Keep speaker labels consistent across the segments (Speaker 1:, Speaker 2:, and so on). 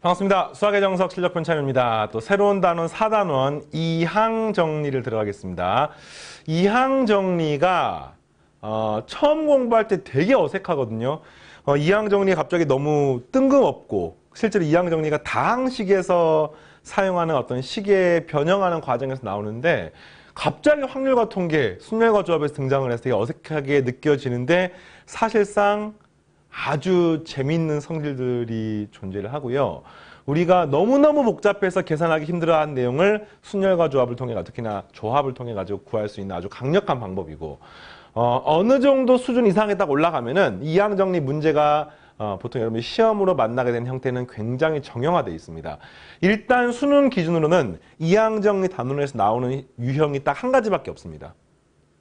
Speaker 1: 반갑습니다. 수학의 정석 실력편 참여입니다. 또 새로운 단원 4단원 이항 정리를 들어가겠습니다. 이항 정리가 처음 공부할 때 되게 어색하거든요. 이항 정리가 갑자기 너무 뜬금없고 실제로 이항 정리가 다항식에서 사용하는 어떤 식에 변형하는 과정에서 나오는데 갑자기 확률과 통계, 순열과 조합에서 등장을 해서 되게 어색하게 느껴지는데 사실상 아주 재미있는 성질들이 존재를 하고요. 우리가 너무너무 복잡해서 계산하기 힘들어하는 내용을 순열과 조합을 통해 특히나 조합을 통해 가지고 구할 수 있는 아주 강력한 방법이고 어느 정도 수준 이상에 딱 올라가면은 이항 정리 문제가 보통 여러분이 시험으로 만나게 되는 형태는 굉장히 정형화되어 있습니다. 일단 수능 기준으로는 이항 정리 단원에서 나오는 유형이 딱 한 가지밖에 없습니다.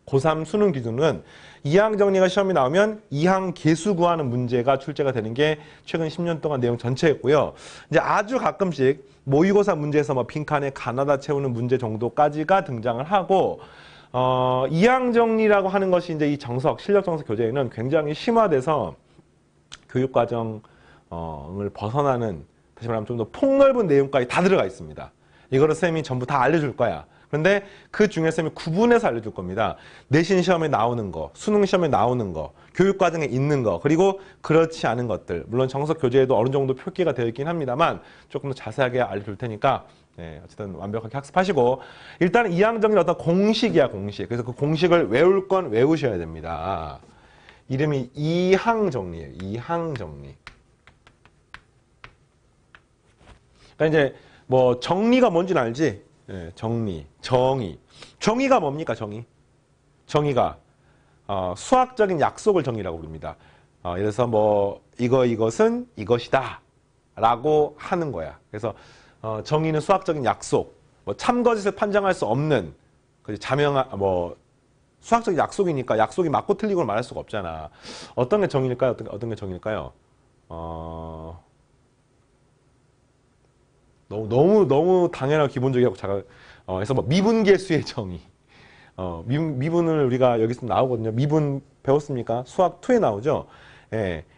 Speaker 1: 고3 수능 기준은 이항 정리가 시험이 나오면 이항 계수 구하는 문제가 출제가 되는 게 최근 10년 동안 내용 전체였고요. 이제 아주 가끔씩 모의고사 문제에서 뭐 빈칸에 가나다 채우는 문제 정도까지가 등장을 하고 이항 정리라고 하는 것이 이제 이 정석, 실력 정석 교재에는 굉장히 심화돼서 교육과정을 벗어나는 다시 말하면 좀 더 폭넓은 내용까지 다 들어가 있습니다. 이거를 쌤이 전부 다 알려줄 거야. 그런데 그 중에 쌤이 구분해서 알려줄 겁니다. 내신 시험에 나오는 거, 수능 시험에 나오는 거, 교육과정에 있는 거, 그리고 그렇지 않은 것들. 물론 정석 교재에도 어느 정도 표기가 되어 있긴 합니다만 조금 더 자세하게 알려줄 테니까 어쨌든 완벽하게 학습하시고 일단 이항 정리는 어떤 공식이야, 공식. 그래서 그 공식을 외울 건 외우셔야 됩니다. 이름이 이항 정리예요. 이항 정리. 그러니까 이제 뭐 정리가 뭔지는 알지? 정리, 정의. 정의가 뭡니까, 정의? 정의가 수학적인 약속을 정의라고 부릅니다. 예를 들어서 뭐 이것은 이것이다 라고 하는 거야. 그래서 정의는 수학적인 약속, 뭐 참거짓을 판정할 수 없는 뭐 수학적인 약속이니까 약속이 맞고 틀리고를 말할 수가 없잖아. 어떤 게 정의일까요? 어떤 게 정의일까요? 너무 당연하고 기본적이고 그래서 뭐 미분계수의 정의. 미분을 우리가 여기서 나오거든요. 미분 배웠습니까? 수학 2에 나오죠.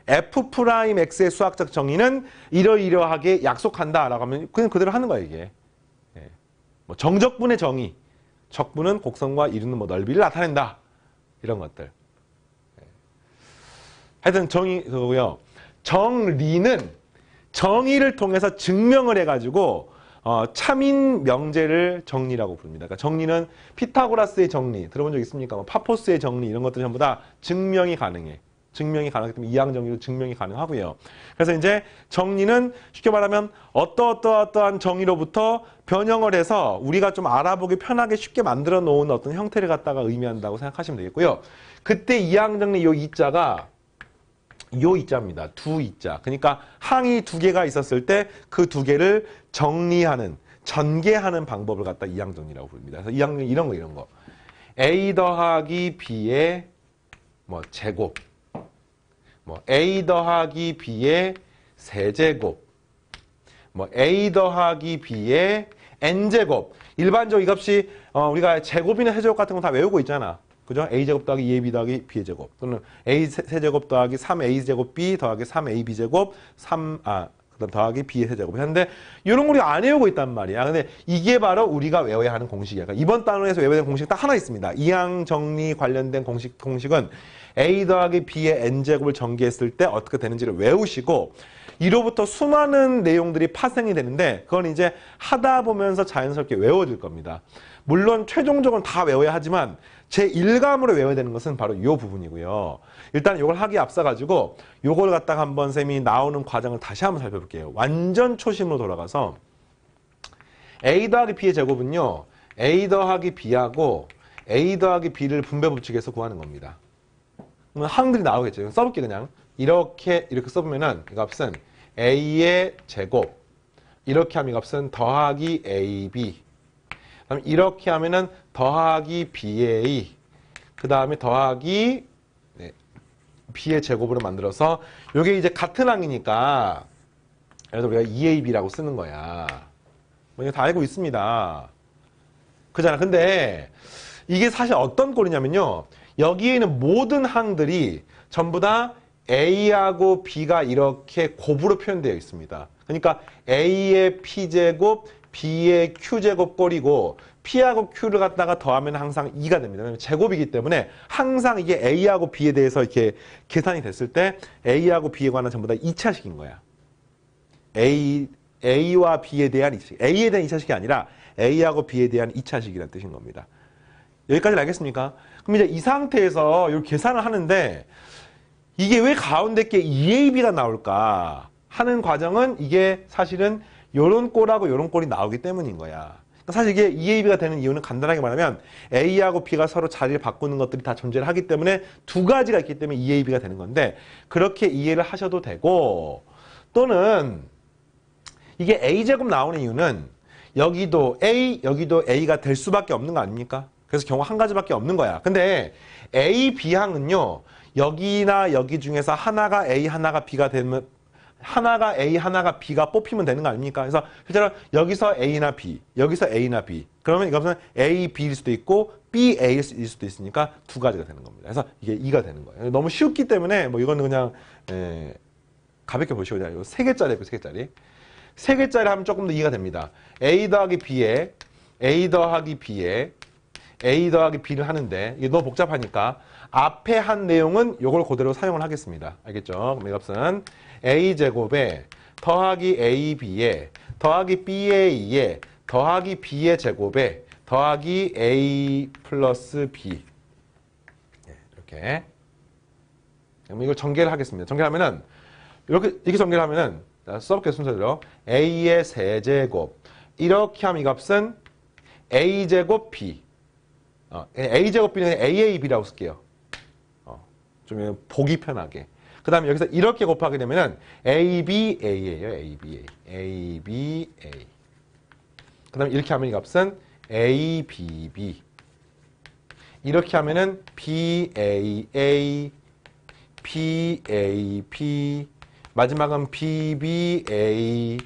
Speaker 1: F'X의 수학적 정의는 이러이러하게 약속한다라고 하면 그냥 그대로 하는 거야, 이게. 뭐 정적분의 정의. 적분은 곡선과 이루는 뭐 넓이를 나타낸다. 이런 것들. 하여튼 정의고요. 정리는 정의를 통해서 증명을 해가지고 참인 명제를 정리라고 부릅니다. 그러니까 정리는 피타고라스의 정리 들어본 적 있습니까? 뭐 파포스의 정리 이런 것들 전부 다 증명이 가능해. 증명이 가능하기 때문에 이항 정리로 증명이 가능하고요. 그래서 이제 정리는 쉽게 말하면 어떠한 정의로부터 변형을 해서 우리가 좀 알아보기 편하게 쉽게 만들어 놓은 어떤 형태를 갖다가 의미한다고 생각하시면 되겠고요. 그때 이항 정리 요 이자가 요 이자입니다. 두 이자. 그러니까 항이 두 개가 있었을 때 그 두 개를 정리하는, 전개하는 방법을 갖다 이항 정리라고 부릅니다. 그래서 이항 정리 이런 거. A 더하기 B의 뭐 제곱. 뭐 A 더하기 B의 세제곱. 뭐 A 더하기 B의 N제곱. 일반적으로 이 값이 우리가 제곱이나 세제곱 같은 거 다 외우고 있잖아. 그죠? A제곱 더하기 2AB 더하기 B의 제곱. 또는 A 세제곱 더하기 3A제곱 B 더하기 3AB제곱 그다음 더하기 B의 세제곱. 했는데 이런 거 우리가 안 외우고 있단 말이야. 근데 이게 바로 우리가 외워야 하는 공식이야. 그러니까 이번 단원에서 외워야 되는 공식 딱 하나 있습니다. 이항 정리 관련된 공식은 A 더하기 B의 N제곱을 전개했을 때 어떻게 되는지를 외우시고 이로부터 수많은 내용들이 파생이 되는데 그건 이제 하다 보면서 자연스럽게 외워질 겁니다. 물론 최종적으로 다 외워야 하지만 제1감으로 외워야 되는 것은 바로 이 부분이고요. 일단 이걸 하기에 앞서가지고 이걸 갖다가 한번 쌤이 나오는 과정을 다시 한번 살펴볼게요. 완전 초심으로 돌아가서 A 더하기 B의 제곱은요. A 더하기 B하고 A 더하기 B를 분배 법칙에서 구하는 겁니다. 그러면 항들이 나오겠죠. 써볼게 그냥. 이렇게 써보면은 이 값은 A의 제곱. 이렇게 하면 이 값은 더하기 AB. 그다음 이렇게 하면은 더하기 BA. 그 다음에 더하기 B의 제곱으로 만들어서 이게 이제 같은 항이니까 그래서 우리가 2AB라고 쓰는 거야. 뭐 이거 다 알고 있습니다. 그잖아. 근데 이게 사실 어떤 꼴이냐면요. 여기에 있는 모든 항들이 전부 다 A하고 B가 이렇게 곱으로 표현되어 있습니다. 그러니까 A의 P제곱, B의 Q제곱 꼴이고 P하고 Q를 갖다가 더하면 항상 2가 됩니다. 왜냐면 제곱이기 때문에 항상 이게 A하고 B에 대해서 이렇게 계산이 됐을 때 A하고 B에 관한 전부 다 2차식인 거야. A와 B에 대한 2차식. A에 대한 2차식이 아니라 A하고 B에 대한 2차식이라는 뜻인 겁니다. 여기까지 알겠습니까? 그럼 이제 이 상태에서 이 계산을 하는데 이게 왜 가운데 게 2AB가 나올까 하는 과정은 이게 사실은 요런 꼴하고 요런 꼴이 나오기 때문인 거야. 사실 이게 2AB가 되는 이유는 간단하게 말하면 A하고 B가 서로 자리를 바꾸는 것들이 다 존재를 하기 때문에 두 가지가 있기 때문에 2AB가 되는 건데 그렇게 이해를 하셔도 되고 또는 이게 A제곱 나오는 이유는 여기도 A, 여기도 A가 될 수밖에 없는 거 아닙니까? 그래서 경우 한 가지밖에 없는 거야. 근데 A, B항은요. 여기나 여기 중에서 하나가 A, 하나가 B가 되면 하나가 A, 하나가 B가 뽑히면 되는 거 아닙니까? 그래서 실제로 여기서 A나 B, 여기서 A나 B. 그러면 이것은 A, B일 수도 있고 B, A일 수도 있으니까 두 가지가 되는 겁니다. 그래서 이게 2가 되는 거예요. 너무 쉽기 때문에 뭐 이거는 그냥 가볍게 보시고 그냥 3개짜리, 3개짜리. 3개짜리 하면 조금 더 이해가 됩니다. A 더하기 B에 A 더하기 B에 A 더하기 B를 하는데 이게 너무 복잡하니까 앞에 한 내용은 이걸 그대로 사용을 하겠습니다. 알겠죠? 그럼 이것은 A제곱에 더하기 AB에 더하기 BA에 더하기 B의 제곱에 더하기 A 플러스 B 이렇게 그럼 이걸 전개를 하겠습니다. 전개하면은 이렇게 전개를 하면은 써볼게요. 순서대로 A의 세제곱 이렇게 하면 이 값은 A제곱 B A제곱 B는 AAB라고 쓸게요. 좀 보기 편하게. 그 다음에 여기서 이렇게 곱하게 되면은 ABA예요. ABA. 그 다음에 이렇게 하면 이 값은 ABB. 이렇게 하면은 BAA, BAB, 마지막은 BBA,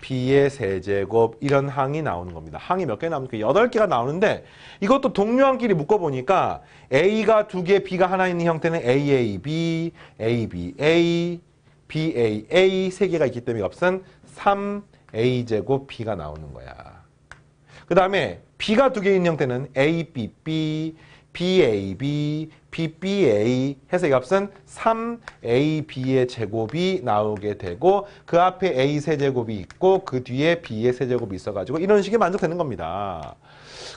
Speaker 1: B의 세제곱 이런 항이 나오는 겁니다. 항이 몇 개 나옵니까? 8개가 나오는데 이것도 동료항끼리 묶어보니까 A가 2개, B가 하나 있는 형태는 AAB, ABA, BAA 3개가 있기 때문에 값은 3A제곱 B가 나오는 거야. 그 다음에 B가 2개 있는 형태는 ABB, BAB, BBA 해서 이 값은 3AB의 제곱이 나오게 되고 그 앞에 A 세제곱이 있고 그 뒤에 B의 세제곱이 있어가지고 이런 식이 만족되는 겁니다.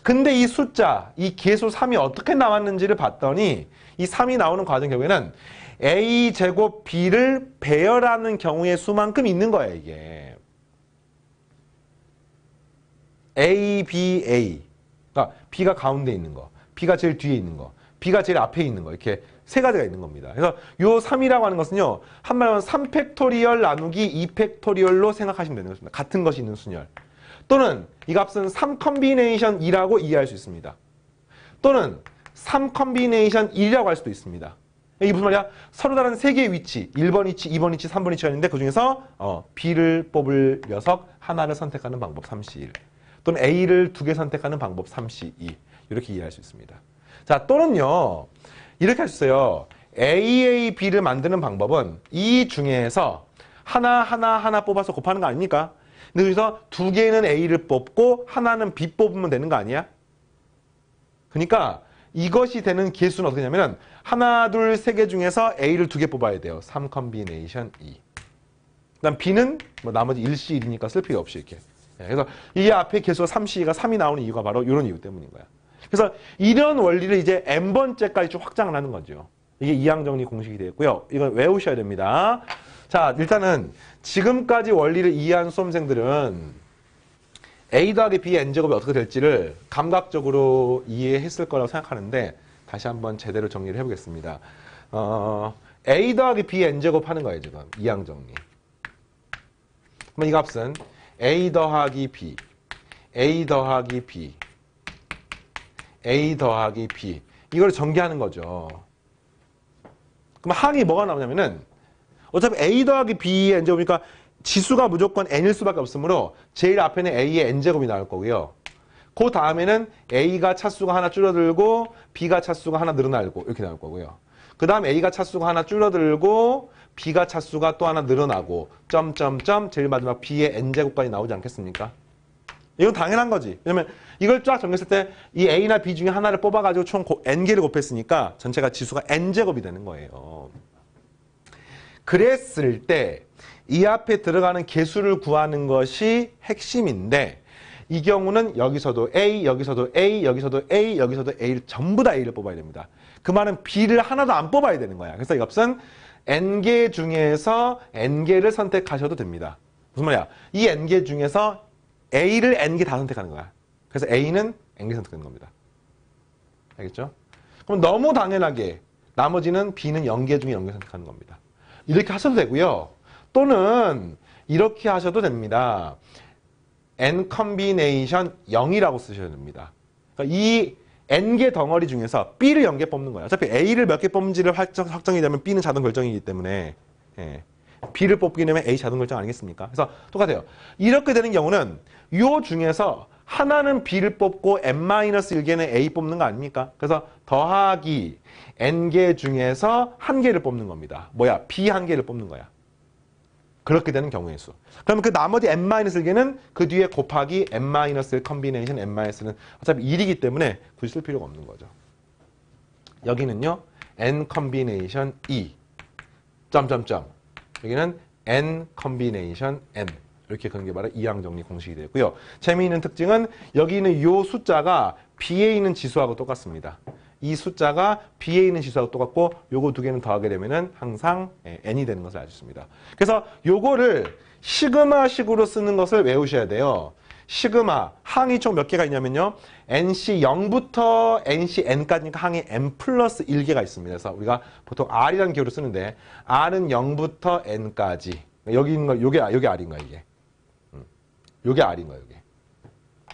Speaker 1: 근데 이 숫자, 이 계수 3이 어떻게 나왔는지를 봤더니 이 3이 나오는 과정 결국에는 A 제곱 B를 배열하는 경우의 수만큼 있는 거예요, 이게. A, B, A. 그러니까 B가 가운데 있는 거. B가 제일 뒤에 있는 거, B가 제일 앞에 있는 거 이렇게 세 가지가 있는 겁니다. 그래서 요 3이라고 하는 것은요. 한마디로 3팩토리얼 나누기 2팩토리얼로 생각하시면 되는 것입니다. 같은 것이 있는 순열. 또는 이 값은 3컨비네이션 2라고 이해할 수 있습니다. 또는 3컨비네이션 1이라고 할 수도 있습니다. 이게 무슨 말이야? 서로 다른 3개의 위치, 1번 위치, 2번 위치, 3번 위치가 있는데 그 중에서 B를 뽑을 녀석 하나를 선택하는 방법 3C1 또는 A를 2개 선택하는 방법 3C2 이렇게 이해할 수 있습니다. 자, 또는요. 이렇게 할 수 있어요. AAB를 만드는 방법은 이 중에서 하나 뽑아서 곱하는 거 아닙니까? 근데 여기서 2개는 A를 뽑고 하나는 B 뽑으면 되는 거 아니야? 그러니까 이것이 되는 개수는 어떻게 되냐면 하나, 둘, 세 개 중에서 A를 2개 뽑아야 돼요. 3컨비네이션 2. 그다음 B는 뭐 나머지 1C, 1이니까 쓸 필요 없이 이렇게. 그래서 이 앞에 개수가 3C가 3이 나오는 이유가 바로 이런 이유 때문인 거야. 그래서 이런 원리를 이제 n번째까지 좀 확장을 하는 거죠. 이게 이항정리 공식이 되겠고요. 이건 외우셔야 됩니다. 자, 일단은 지금까지 원리를 이해한 수험생들은 A 더하기 B의 n제곱이 어떻게 될지를 감각적으로 이해했을 거라고 생각하는데 다시 한번 제대로 정리를 해보겠습니다. A 더하기 B의 n제곱 하는 거예요, 지금. 이항정리. 그럼 이 값은 A 더하기 B, A 더하기 B, A 더하기 B 이걸 전개하는 거죠. 그럼 항이 뭐가 나오냐면은 어차피 A 더하기 B의 n제곱이니까 지수가 무조건 n일 수밖에 없으므로 제일 앞에는 A의 n제곱이 나올 거고요. 그 다음에는 A가 차수가 하나 줄어들고 B가 차수가 하나 늘어나고 이렇게 나올 거고요. 그 다음 A가 차수가 하나 줄어들고 b가 차수가 또 하나 늘어나고 점점점 제일 마지막 b의 n제곱까지 나오지 않겠습니까? 이건 당연한 거지. 왜냐면 이걸 쫙 정했을 때 이 a나 b 중에 하나를 뽑아가지고 총 n개를 곱했으니까 전체가 지수가 n제곱이 되는 거예요. 그랬을 때 이 앞에 들어가는 개수를 구하는 것이 핵심인데 이 경우는 여기서도 A, 여기서도 A, 여기서도 A, 여기서도 A를 전부 다 A를 뽑아야 됩니다. 그 말은 B를 하나도 안 뽑아야 되는 거야. 그래서 이것은 N개 중에서 N개를 선택하셔도 됩니다. 무슨 말이야? 이 N개 중에서 A를 N개 다 선택하는 거야. 그래서 A는 N개 선택하는 겁니다. 알겠죠? 그럼 너무 당연하게 나머지는 B는 0개 중에 0개 선택하는 겁니다. 이렇게 하셔도 되고요. 또는 이렇게 하셔도 됩니다. N 컨비네이션 0이라고 쓰셔야 됩니다. 그러니까 이 N개 덩어리 중에서 B를 0개 뽑는 거예요. 어차피 A를 몇 개 뽑는지를 확정이 되면 B는 자동 결정이기 때문에 B를 뽑게 되면 A 자동 결정 아니겠습니까? 그래서 똑같아요. 이렇게 되는 경우는 요 중에서 하나는 B를 뽑고 N-1개는 A 뽑는 거 아닙니까? 그래서 더하기 N개 중에서 한 개를 뽑는 겁니다. 뭐야? B 한 개를 뽑는 거야. 그렇게 되는 경우의 수. 그러면 그 나머지 n-1개는 그 뒤에 곱하기 n-1 컨비네이션 n-는 어차피 1이기 때문에 굳이 쓸 필요가 없는 거죠. 여기는요. n 컨비네이션 2 점점점. 여기는 n 컨비네이션 n. 이렇게 그런 게 바로 이항정리 공식이 되고요. 재미있는 특징은 여기 있는 이 숫자가 B에 있는 지수하고 똑같습니다. 이 숫자가 B에 있는 지수하고 똑같고 요거 두 개는 더하게 되면은 항상 n이 되는 것을 알 수 있습니다. 그래서 요거를 시그마식으로 쓰는 것을 외우셔야 돼요. 시그마 항이 총 몇 개가 있냐면요. nc 0부터 nc n까지니까 항이 n 플러스 1개가 있습니다. 그래서 우리가 보통 r이라는 기호를 쓰는데 r은 0부터 n까지. 여기 있는 거 요게 r인가 이게. 요게 r인가 요게.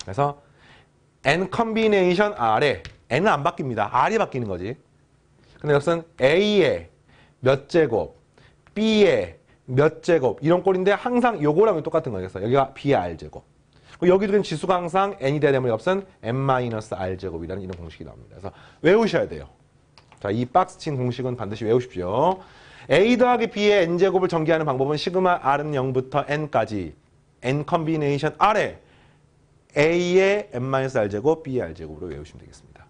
Speaker 1: 그래서 n 컨비네이션 r에 n은 안 바뀝니다. r이 바뀌는 거지. 근데 여기서는 a의 몇 제곱, b의 몇 제곱 이런 꼴인데 항상 요거랑 똑같은 거예요. 그래서 여기가 b의 r제곱. 여기도 지수가 항상 n이 돼야 되면 여기서는 n-r제곱이라는 이런 공식이 나옵니다. 그래서 외우셔야 돼요. 자, 이 박스 친 공식은 반드시 외우십시오. a 더하기 b의 n제곱을 전개하는 방법은 시그마 r은 0부터 n까지 n 컨비네이션 r에 a의 n-r제곱, b의 r제곱으로 외우시면 되겠습니다.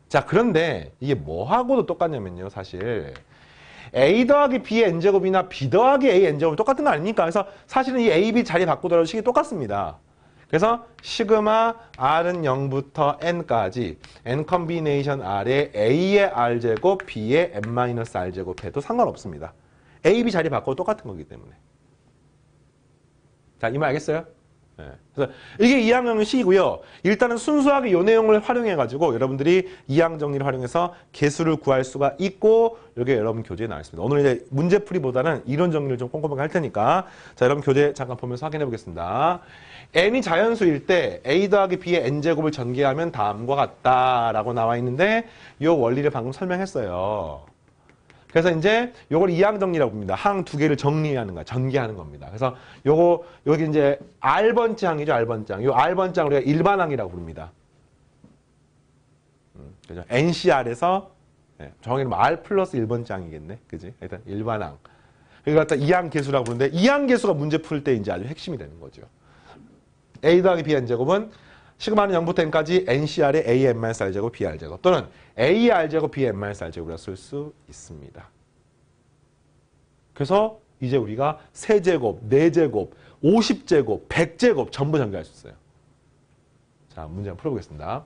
Speaker 1: 자, 그런데 이게 뭐하고도 똑같냐면요. 사실 a 더하기 b의 n제곱이나 b 더하기 a n제곱이 똑같은 거 아닙니까? 그래서 사실은 이 a, b 자리 바꾸더라도 식이 똑같습니다. 그래서 시그마 r은 0부터 n까지 n 컨비네이션 r에 a의 r제곱, b의 n-r제곱 해도 상관없습니다. a, b 자리 바꿔도 똑같은 거기 때문에. 자, 이 말 알겠어요? 네. 그래서 이게 이항정리 식이고요. 일단은 순수하게 이 내용을 활용해가지고 여러분들이 이항정리를 활용해서 개수를 구할 수가 있고 이게 여러분 교재에 나와 있습니다. 오늘 이제 문제풀이보다는 이론 정리를 좀 꼼꼼하게 할 테니까 자, 여러분 교재 잠깐 보면서 확인해 보겠습니다. n이 자연수일 때 a 더하기 b의 n제곱을 전개하면 다음과 같다라고 나와 있는데 이 원리를 방금 설명했어요. 그래서 이제 요걸 이항정리라고 봅니다. 항 두 개를 정리하는 거야. 전개하는 겁니다. 그래서 요거 여기 이제 R번째 항이죠. R번째 항. 요 R번째 항 우리가 일반항이라고 부릅니다. 그죠? NCR에서 정확히는 R 플러스 1번째 항이겠네. 그지? 일단 일반항. 이걸 갖다 이항 개수라고 부르는데 이항 개수가 문제 풀 때 이제 아주 핵심이 되는 거죠. A 더하기 B n제곱은 시그마는 0부터 n까지 NCR의 A n-r제곱, B r제곱 또는 A r제곱, B n-r제곱이라고 쓸 수 있습니다. 그래서 이제 우리가 세제곱, 네제곱, 50제곱, 100제곱 전부 전개할 수 있어요. 자, 문제 한번 풀어보겠습니다.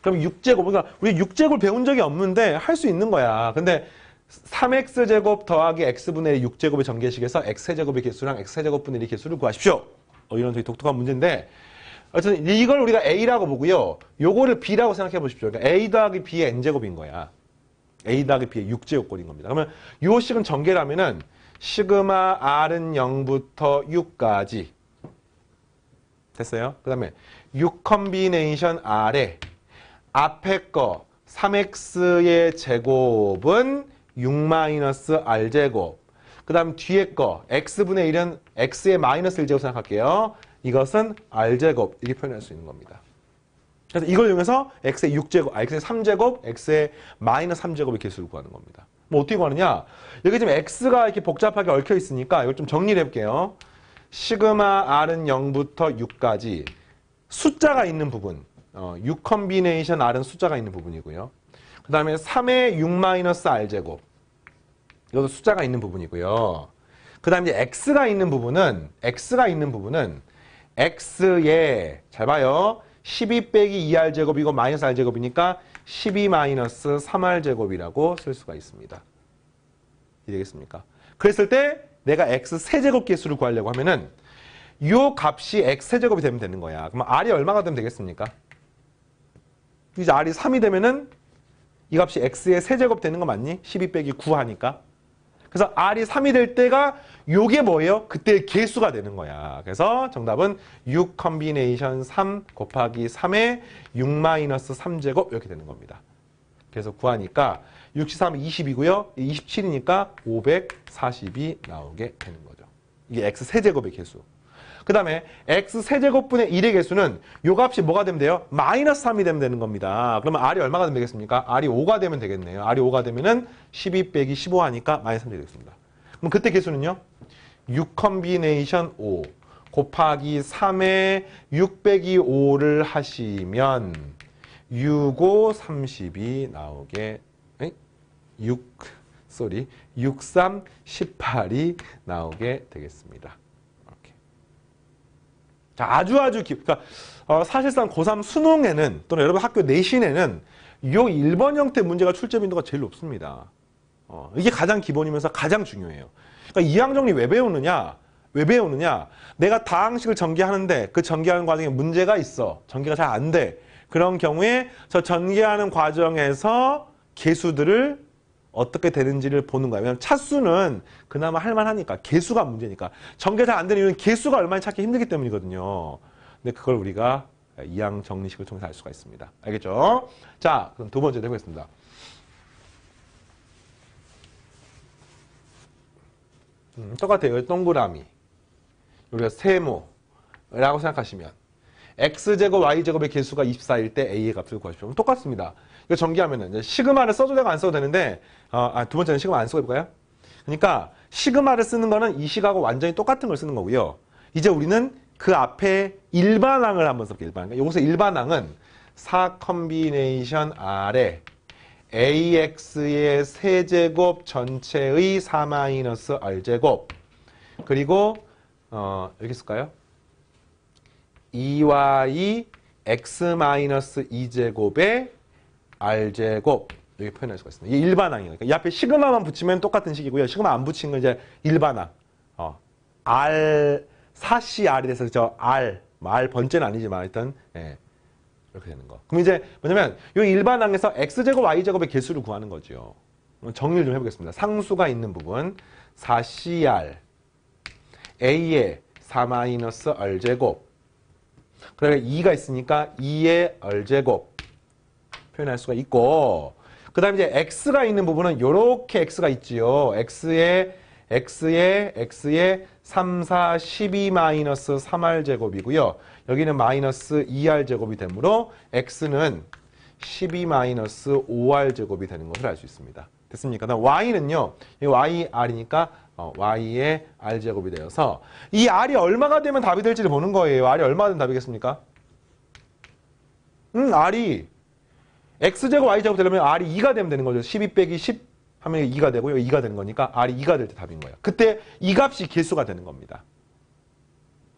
Speaker 1: 그럼 6제곱, 그러니까 우리 6제곱을 배운 적이 없는데 할 수 있는 거야. 근데 3x제곱 더하기 x분의 6제곱의 전개식에서 x제곱의 개수랑 x제곱분의 1의 개수를 구하십시오. 이런 되게 독특한 문제인데 어쨌든 이걸 우리가 A라고 보고요. 요거를 B라고 생각해 보십시오. 그러니까 A 더하기 B의 N제곱인 거야. A 더하기 B의 6제곱꼴인 겁니다. 그러면 요 식은 전개를 하면은 시그마 R은 0부터 6까지 됐어요? 그 다음에 6 컨비네이션 R에 앞에 거 3x의 제곱은 6-R제곱 그 다음 뒤에 거 x분의 1은 x의 마이너스 1제곱 생각할게요. 이것은 r제곱 이렇게 표현할 수 있는 겁니다. 그래서 이걸 이용해서 x의 6제곱, x의 3제곱, x의 마이너스 3제곱의 개수를 구하는 겁니다. 뭐 어떻게 구하느냐? 여기 지금 x가 이렇게 복잡하게 얽혀 있으니까 이걸 좀 정리를 해볼게요. 시그마 r은 0부터 6까지 숫자가 있는 부분, 6 컨비네이션 r은 숫자가 있는 부분이고요. 그 다음에 3의 6-r제곱, 이것도 숫자가 있는 부분이고요. 그 다음에 이제 x가 있는 부분은 x에, 잘 봐요. 12 빼기 2r제곱이고 마이너스 r제곱이니까 12 마이너스 3r제곱이라고 쓸 수가 있습니다. 이해되겠습니까? 그랬을 때 내가 x 세제곱 개수를 구하려고 하면은 이 값이 x 세제곱이 되면 되는 거야. 그럼 r이 얼마가 되면 되겠습니까? 이제 r이 3이 되면은 이 값이 x의 세제곱 되는 거 맞니? 12 빼기 9 하니까. 그래서 r이 3이 될 때가 요게 뭐예요? 그때 개수가 되는 거야. 그래서 정답은 6 컨비네이션 3 곱하기 3의 6 마이너스 3제곱 이렇게 되는 겁니다. 그래서 구하니까 63, 20이고요. 27이니까 540이 나오게 되는 거죠. 이게 x 세제곱의 개수. 그 다음에 x 세제곱분의 1의 개수는 요 값이 뭐가 되면 돼요? 마이너스 3이 되면 되는 겁니다. 그러면 r이 얼마가 되면 되겠습니까? r이 5가 되면 되겠네요. r이 5가 되면은 12 빼기 15 하니까 마이너스 3이 되겠습니다. 그럼 그때 개수는요? 6 컨비네이션 5 곱하기 3의 6 빼기 5를 하시면 6, 5, 30이 나오게 6, 3, 18이 나오게 되겠습니다. 자, 아주 그러니까 사실상 고3 수능에는 또는 여러분 학교 내신에는 이 1번 형태 문제가 출제 빈도가 제일 높습니다. 이게 가장 기본이면서 가장 중요해요. 그러니까 이항정리 왜 배우느냐? 내가 다항식을 전개하는데 그 전개하는 과정에 문제가 있어. 전개가 잘 안 돼. 그런 경우에 저 전개하는 과정에서 개수들을 어떻게 되는지를 보는 거예요. 왜냐하면 차수는 그나마 할만하니까. 개수가 문제니까. 전개 잘 안 되는 이유는 개수가 얼마나 찾기 힘들기 때문이거든요. 근데 그걸 우리가 이항 정리식을 통해서 알 수가 있습니다. 알겠죠? 자, 그럼 두 번째 해보겠습니다. 똑같아요. 동그라미. 우리가 세모라고 생각하시면 x제곱 y제곱의 개수가 24일 때 a의 값을 구하십시오. 똑같습니다. 이거 전개하면은 이제 시그마를 써도 되고 안 써도 되는데 두 번째는 시그마 안 쓰고 해볼까요? 그러니까 시그마를 쓰는 거는 이 식하고 완전히 똑같은 걸 쓰는 거고요. 이제 우리는 그 앞에 일반항을 한번 써볼게요. 일반항. 여기서 일반항은 4 컨비네이션 r에 ax의 세제곱 전체의 4-r제곱 그리고 이렇게 쓸까요? 2y x-2제곱의 r제곱 이렇게 표현할 수가 있습니다. 이게 일반항이에요. 그러니까 이 앞에 시그마만 붙이면 똑같은 식이고요. 시그마 안 붙인 건 이제 일반항. r 4cr이 돼서 r 번째는 아니지만 하여튼 이렇게 되는 거. 그럼 이제 뭐냐면 이 일반항에서 x제곱 y제곱의 개수를 구하는 거죠. 정리를 좀 해보겠습니다. 상수가 있는 부분 4cr a의 4-r제곱 그다음에 2가 있으니까 2의 r제곱 표현할 수가 있고 그 다음에 이제 x가 있는 부분은 요렇게 x가 있지요. x의 3, 4, 12 마이너스 3r제곱이고요. 여기는 마이너스 2r제곱이 되므로 x는 12 마이너스 5r제곱이 되는 것을 알 수 있습니다. 됐습니까? 그다음 y는요. 이 y, r이니까 y의 r제곱이 되어서 이 r이 얼마가 되면 답이 될지를 보는 거예요. r이 얼마가 되면 답이겠습니까? r이 x제곱 y제곱 되려면 r이 2가 되면 되는 거죠. 12 빼기 10 하면 2가 되고요. 2가 되는 거니까 r이 2가 될 때 답인 거예요. 그때 이 값이 개수가 되는 겁니다.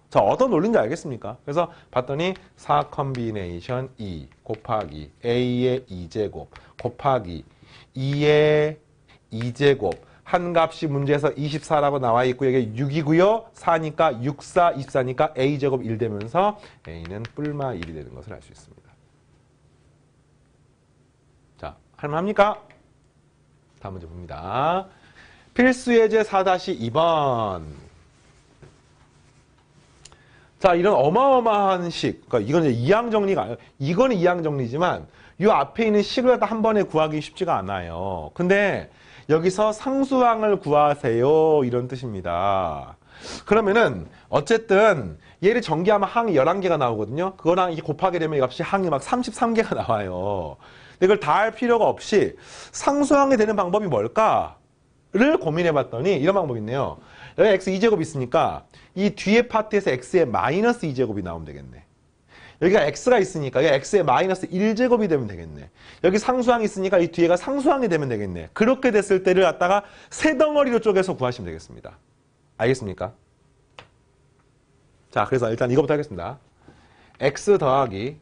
Speaker 1: 자, 어떤 논리인지 알겠습니까? 그래서 봤더니 4 컨비네이션 2 곱하기 a의 2제곱 곱하기 2의 2제곱 한 값이 문제에서 24라고 나와 있고 이게 6이고요. 4니까 6, 4, 24니까 a제곱 1 되면서 a는 뿔마 1이 되는 것을 알 수 있습니다. 자, 할만합니까? 다음 문제 봅니다. 필수예제 4-2번. 자, 이런 어마어마한 식. 그러니까 이건 이제 이항 정리가 아니에요. 이거는 이항 정리지만 이 앞에 있는 식을 갖다 한 번에 구하기 쉽지가 않아요. 근데 여기서 상수항을 구하세요. 이런 뜻입니다. 그러면은 어쨌든 얘를 전개하면 항이 11개가 나오거든요. 그거랑 이게 곱하게 되면 이 값이 항이 막 33개가 나와요. 근데 그걸 다 할 필요가 없이 상수항이 되는 방법이 뭘까를 고민해봤더니 이런 방법이 있네요. 여기 x 2제곱 있으니까 이 뒤에 파트에서 x의 마이너스 2제곱이 나오면 되겠네. 여기가 x가 있으니까 여기 x의 마이너스 1제곱이 되면 되겠네. 여기 상수항이 있으니까 이 뒤에가 상수항이 되면 되겠네. 그렇게 됐을 때를 갖다가 세 덩어리로 쪼개서 구하시면 되겠습니다. 알겠습니까? 자, 그래서 일단 이거부터 하겠습니다. x 더하기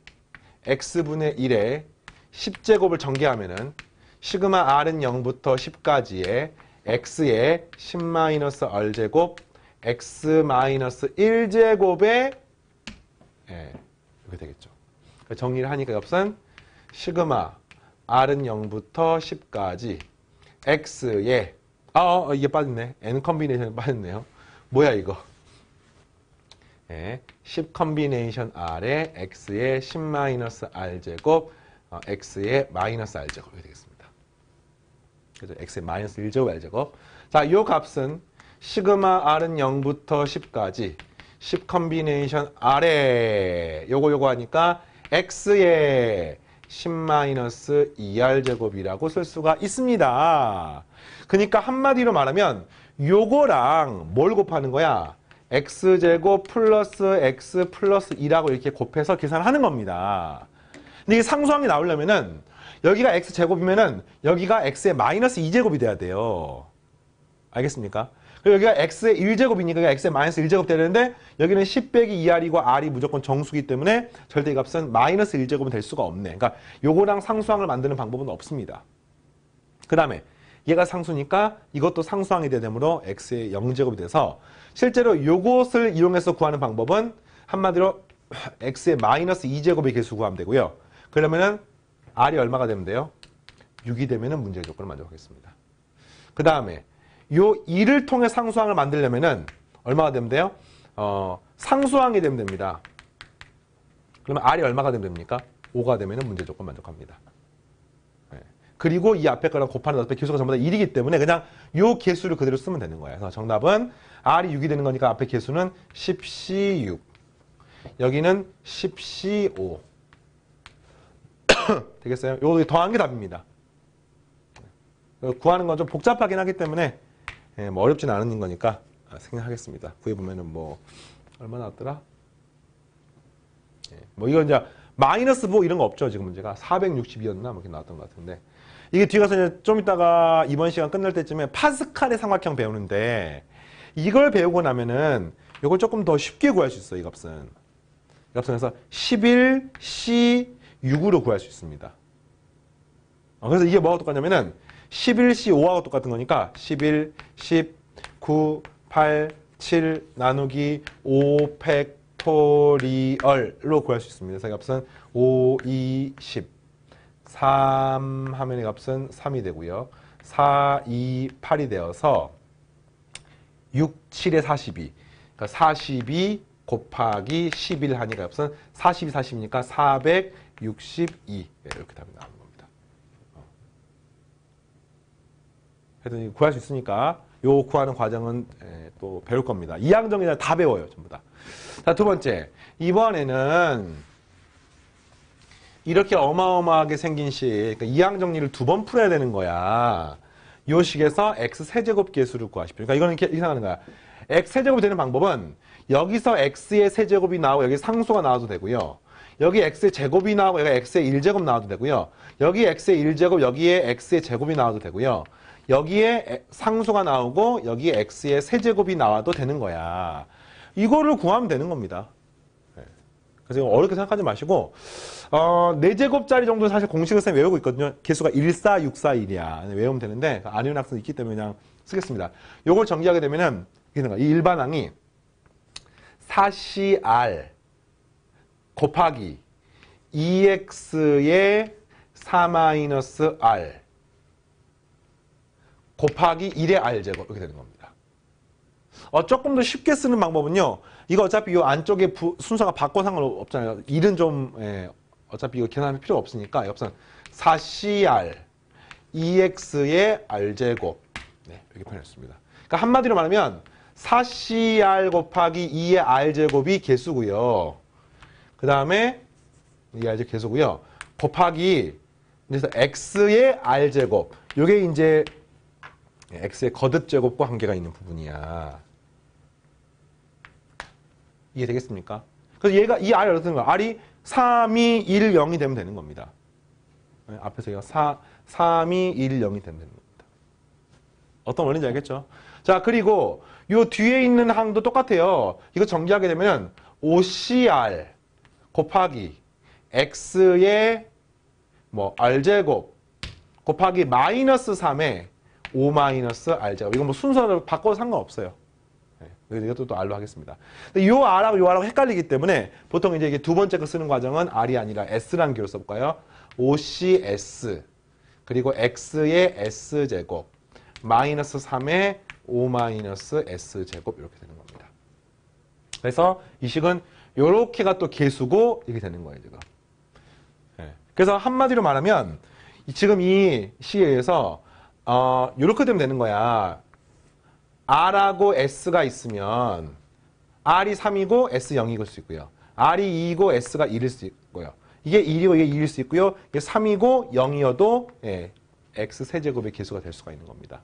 Speaker 1: x분의 1에 10제곱을 전개하면은 시그마 r은 0부터 10까지의 x의 10-r제곱 x-1제곱에 이렇게 되겠죠. 정리를 하니까 옆선 시그마 r은 0부터 10까지 x의 이게 빠졌네. n 컨비네이션이 빠졌네요. 뭐야 이거? 10 컨비네이션 r에 x의 10-r제곱 x의 마이너스 r제곱 이렇게 되겠습니다. 그래서 x의 마이너스 1제곱 r제곱. 자, 요 값은 시그마 r은 0부터 10까지 10 컨비네이션 r에 요거 하니까 x의 10-2r제곱이라고 쓸 수가 있습니다. 그러니까 한마디로 말하면 요거랑 뭘 곱하는 거야? x제곱 플러스 x 플러스 2라고 이렇게 곱해서 계산하는 겁니다. 근데 이게 상수항이 나오려면은 여기가 x제곱이면은 여기가 x의 마이너스 2제곱이 돼야 돼요. 알겠습니까? 그리고 여기가 x의 1제곱이니까 x의 마이너스 1제곱 되는데 여기는 10 빼기 2r이고 r이 무조건 정수기 때문에 절대 이 값은 마이너스 1제곱은 될 수가 없네. 그러니까 요거랑 상수항을 만드는 방법은 없습니다. 그 다음에 얘가 상수니까 이것도 상수항이 되므로 x의 0제곱이 돼서 실제로 요것을 이용해서 구하는 방법은 한마디로 x의 마이너스 2제곱의 개수 구하면 되고요. 그러면은 r이 얼마가 되면 돼요? 6이 되면은 문제의 조건을 만족하겠습니다. 그 다음에 요 2를 통해 상수항을 만들려면은 얼마가 되면 돼요? 상수항이 되면 됩니다. 그러면 r이 얼마가 되면 됩니까? 5가 되면은 문제 조건 만족합니다. 그리고 이 앞에 거랑 곱하는 앞에 개수가 전부 다 1이기 때문에 그냥 요 개수를 그대로 쓰면 되는 거예요. 그래서 정답은 r이 6이 되는 거니까 앞에 개수는 10C6. 여기는 10C5. 되겠어요? 요거 더한 게 답입니다. 구하는 건 좀 복잡하긴 하기 때문에 뭐 어렵진 않은 거니까 생각하겠습니다. 구해보면은 뭐 얼마 나왔더라? 뭐 이건 이제 마이너스 뭐 이런 거 없죠. 지금 문제가 462였나 뭐 이렇게 나왔던 것 같은데 이게 뒤에 가서 이제 좀 이따가 이번 시간 끝날 때쯤에 파스칼의 삼각형 배우는데 이걸 배우고 나면은 이걸 조금 더 쉽게 구할 수 있어요. 이 값은. 이 값은 그래서 11C6으로 구할 수 있습니다. 그래서 이게 뭐하고 똑같냐면은 11C5하고 똑같은 거니까 11, 10, 9, 8, 7 나누기 5 팩토리얼로 구할 수 있습니다. 그래서 이 값은 5, 2, 10 3 하면 이 값은 3이 되고요. 4, 2, 8이 되어서 6, 7에 42 그러니까 42 곱하기 11 하니까 값은 42, 40이니까 462 이렇게 답이 나오는 겁니다. 그래서 구할 수 있으니까 요 구하는 과정은 또 배울 겁니다. 이항정리는 다 배워요. 전부 다. 자, 두 번째. 이번에는 이렇게 어마어마하게 생긴 식, 그러니까 이항정리를 두 번 풀어야 되는 거야. 요 식에서 x 세제곱 계수를 구하십시오. 그러니까 이거는 이렇게 생각하는 거야. x 세제곱이 되는 방법은 여기서 x의 세제곱이 나오고 여기 상수가 나와도 되고요. 여기 x의 제곱이 나오고 여기 x의 1제곱 나와도 되고요. 여기 x의 1제곱 여기에 x의 제곱이 나와도 되고요. 여기에 상수가 나오고 여기에 x의 세제곱이 나와도 되는 거야. 이거를 구하면 되는 겁니다. 그래서 어렵게 생각하지 마시고 4제곱짜리 정도 사실 공식을 쌤 외우고 있거든요. 개수가 14641이야. 외우면 되는데 안 외우는 학생이 있기 때문에 그냥 쓰겠습니다. 요걸 정리하게 되면은 이 일반항이 4CR 곱하기 2x의 4-r 곱하기 1의 r제곱 이렇게 되는 겁니다. 조금 더 쉽게 쓰는 방법은요. 이거 어차피 이 안쪽에 순서가 바꿔 상관없잖아요. 1은 좀 어차피 이거 계산할 필요 없으니까 옆선 4CR 2x의 r제곱 이렇게 표현했습니다. 그러니까 한마디로 말하면 4CR 곱하기 2의 r제곱이 개수고요. 그 다음에 이 r제곱 개수고요. 곱하기 그래서 x의 r제곱. 요게 이제 x의 거듭제곱과 관계가 있는 부분이야. 이해되겠습니까? 그래서 얘가 이 r이 어떻게 되는 거야? r이 3, 2, 1, 0이 되면 되는 겁니다. 앞에서 얘가 3, 2, 1, 0이 되면 되는 겁니다. 어떤 원리인지 알겠죠? 자, 그리고 요 뒤에 있는 항도 똑같아요. 이거 정리하게 되면 OCR 곱하기 x의 뭐 r제곱 곱하기 마이너스 3의 5 마이너스 r제곱. 이건 뭐 순서를 바꿔도 상관없어요. 네, 이것도 또 r로 하겠습니다. 근데 요 r하고 요 r하고 헷갈리기 때문에 보통 이제 이게 두 번째 거 쓰는 과정은 r이 아니라 s라는 기호를 써볼까요? OCS 그리고 x의 s제곱 마이너스 3의 5 마이너스 s제곱 이렇게 되는 겁니다. 그래서 이 식은 요렇게가 또 개수고 이렇게 되는 거예요, 지금. 네. 그래서 한마디로 말하면 지금 이 식에 의해서 요렇게 되면 되는 거야. r하고 s가 있으면 r이 3이고 s 0이길 수 있고요. r이 2이고 s가 1일 수 있고요. 이게 1이고 이게 2일 수 있고요. 이게 3이고 0이어도 예, x 세제곱의 개수가 될 수가 있는 겁니다.